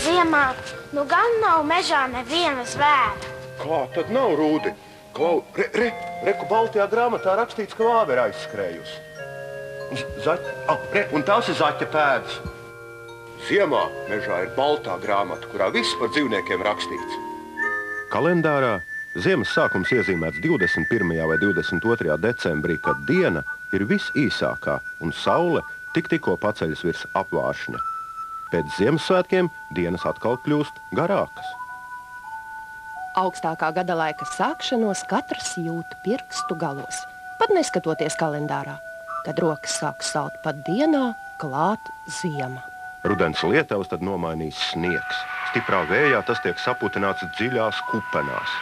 Ziemā, nu gan nav mežā neviena zvēra. Kā tad nav, Rūdi? Klau, reku Baltijā grāmatā rakstīts, ka vāve ir aizskrējusi. Un tās ir zaķa pēdas. Ziemā mežā ir baltā grāmata, kurā viss par dzīvniekiem rakstīts. Kalendārā ziemas sākums iezīmēts 21. vai 22. decembrī, kad diena ir visīsākā un saule tikko paceļas virs apvāršņa. Pēc Ziemassvētkiem dienas atkal kļūst garākas. Augstākā gada laika sākšanos katrs jūt pirkstu galos, pat neskatoties kalendārā. Kad rokas sāk salt pat dienā, klāt ziema. Rudens lietavas tad nomainīs sniegs. Stiprā vējā tas tiek saputināts dziļās kupenās.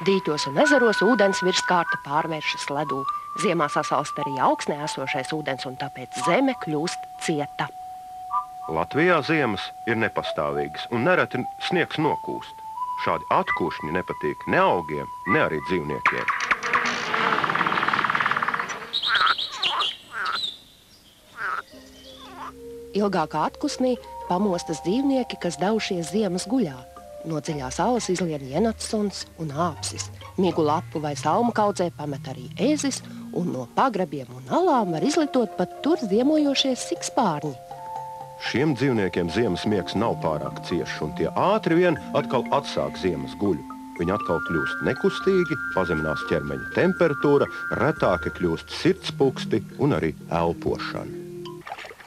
Dīķos un ezeros ūdens virskārta pārvēršas ledū. Ziemā sasalst arī augsnē esošais ūdens, un tāpēc zeme kļūst cieta. Latvijā ziemas ir nepastāvīgas, un nereti sniegs nokūst. Šādi atkūšņi nepatīk ne augiem, ne arī dzīvniekiem. Ilgākā atkusnī pamostas dzīvnieki, kas devušies ziemas guļā. No dziļās alas izlien jenatsuns un āpsis. Migu lapu vai salmu kaudzē pamet arī ēzis, un no pagrabiem un alām var izlitot pat tur ziemojošies sikspārņi. Šiem dzīvniekiem ziemas miegs nav pārāk ciešs, un tie ātri vien atkal atsāk ziemas guļu. Viņi atkal kļūst nekustīgi, pazeminās ķermeņa temperatūra, retāki kļūst sirdspuksti un arī elpošana.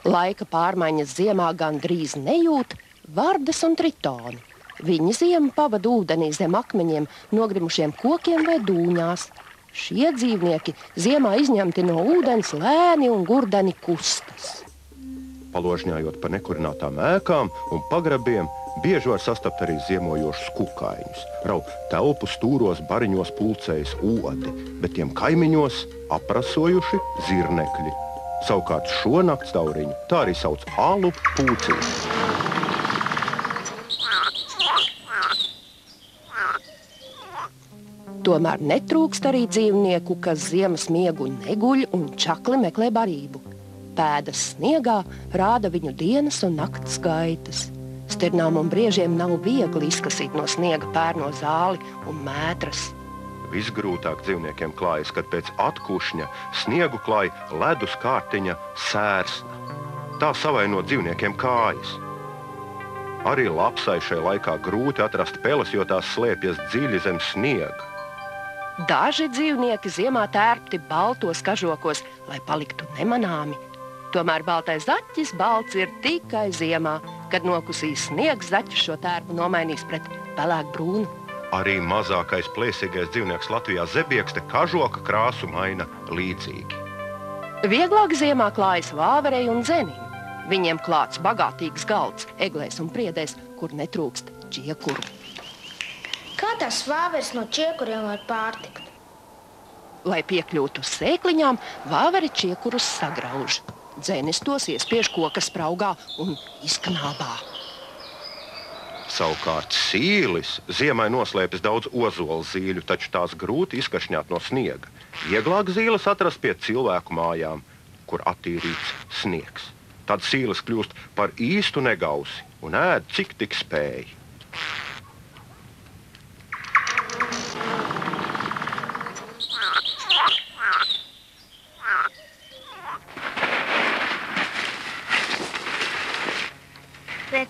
Laika pārmaiņas ziemā gandrīz nejūt vardas un tritoni. Viņi ziemu pavada ūdenī zem akmeņiem, nogrimušiem kokiem vai dūņās. Šie dzīvnieki ziemā izņemti no ūdens lēni un gurdeni kustas. Paložņājot pa nekurinātām ēkām un pagrabiem, bieži var sastapt arī ziemojošus kukaiņus. Rau telpu stūros bariņos pulcējas odi, bet tiem kaimiņos aprasojuši zirnekļi. Savukārt šo naktstauriņu tā arī sauc alu pūcīti. Tomēr netrūkst arī dzīvnieku, kas ziemas miegu neguļ un čakli meklē barību. Pēdas sniegā rāda viņu dienas un nakts gaitas. Stirnām un briežiem nav viegli izkasīt no sniega pērno zāli un mētras. Visgrūtāk dzīvniekiem klājas, kad pēc atkušņa sniegu klāj ledus kārtiņa sērsna. Tā savaino dzīvniekiem kājas. Arī lapsai šai laikā grūti atrast peles, jo tās slēpjas dziļi zem sniega. Daži dzīvnieki ziemā tērpti baltos kažokos, lai paliktu nemanāmi. Tomēr baltais zaķis balts ir tikai ziemā, kad nokusīs sniegs, zaķis šo tērpu nomainīs pret pelēku brūnu. Arī mazākais plēsīgais dzīvnieks Latvijā zebiekste kažoka krāsu maina līdzīgi. Vieglāk ziemā klājas vāverei un zenim. Viņiem klāts bagātīgs galds, eglēs un priedēs, kur netrūkst čiekuru. Kā tās vāveres no čiekuriem var pārtikt? Lai piekļūtu sēkliņām, vāveri čiekurus sagrauž. Dzenis tos iespiež koka spraugā un izknābā. Savukārt sīlis ziemai noslēpjas daudz ozolu zīļu, taču tās grūti izkašņāt no sniega. Vieglāk zīles atrast pie cilvēku mājām, kur attīrīts sniegs. Tad sīles kļūst par īstu negausi un ēd cik tik spēj.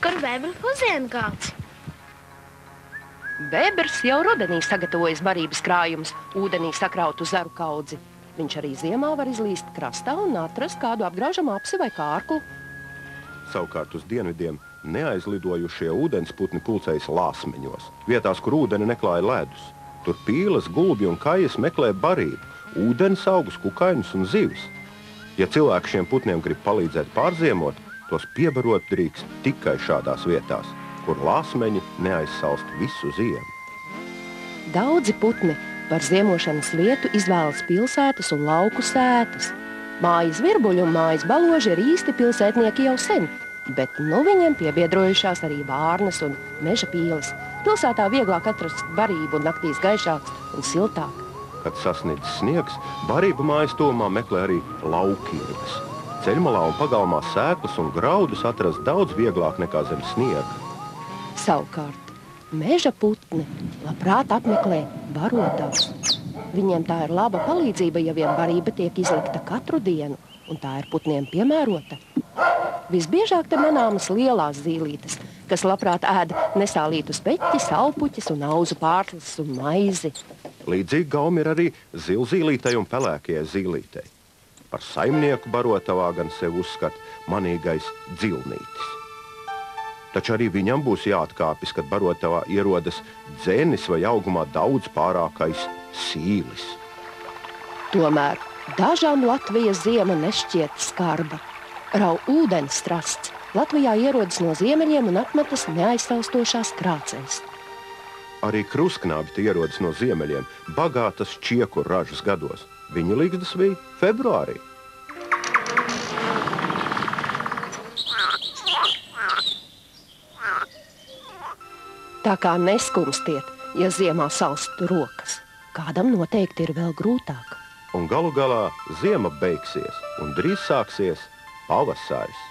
Kur bebra pusdienu galds? Bebrs jau rudenī sagatavojas barības krājumus, ūdenī sakrautu zaru kaudzi. Viņš arī ziemā var izlīst krastā un atrast kādu apgraužamu apsi vai kārklu. Savukārt uz dienvidiem neaizlidojušie ūdensputni pulcējas lāsmeņos, vietās, kur ūdeni neklāja ledus. Tur pīles, gulbi un kajas meklē barību, ūdens augus, kukaiņus un zivis. Ja cilvēki šiem putniem grib palīdzēt pārziemot, tos piebarot drīkst tikai šādās vietās, kur lāsmeņi neaizsalst visu ziemu. Daudzi putni par ziemošanas vietu izvēlas pilsētas un lauku sētas. Mājas virbuļi un mājas baloži ir īsti pilsētnieki jau sen. Bet nu viņiem piebiedrojušās arī vārnas un meža pīles. Pilsētā vieglāk atrast barību un naktīs gaišāks un siltāk. Kad sasniedz sniegs, barību mājas tuvumā meklē arī laukīrgas. Ceļmalā un pagalmā sēklas un graudus atrast daudz vieglāk nekā zem sniega. Savukārt, meža putni labprāt apmeklē barotavas. Viņiem tā ir laba palīdzība, ja vien barība tiek izlikta katru dienu, un tā ir putniem piemērota. Visbiežāk te manāmas lielās zīlītes, kas labprāt ēd nesālītus peķis, salpuķis un auzu pārslas un maizi. Līdzīgi gaumi ir arī zilzīlītei un pelēkajai zīlītei. Par saimnieku barotavā gan sev uzskata manīgais dzilnītis. Taču arī viņam būs jāatkāpjas, kad barotavā ierodas dzenis vai augumā daudz pārākais sīlis. Tomēr dažām Latvijas ziema nešķiet skarba. Rau ūdens strasts Latvijā ierodas no ziemeļiem un apmetas neaizsaustošās krācēs. Arī krusknābi te ierodas no ziemeļiem, bagātas čieku ražas gados. Viņa līgzdas bija februārī. Tā kā neskumstiet, ja ziemā salst rokas. Kādam noteikti ir vēl grūtāk. Un galu galā ziema beigsies un drīz sāksies pavasaris.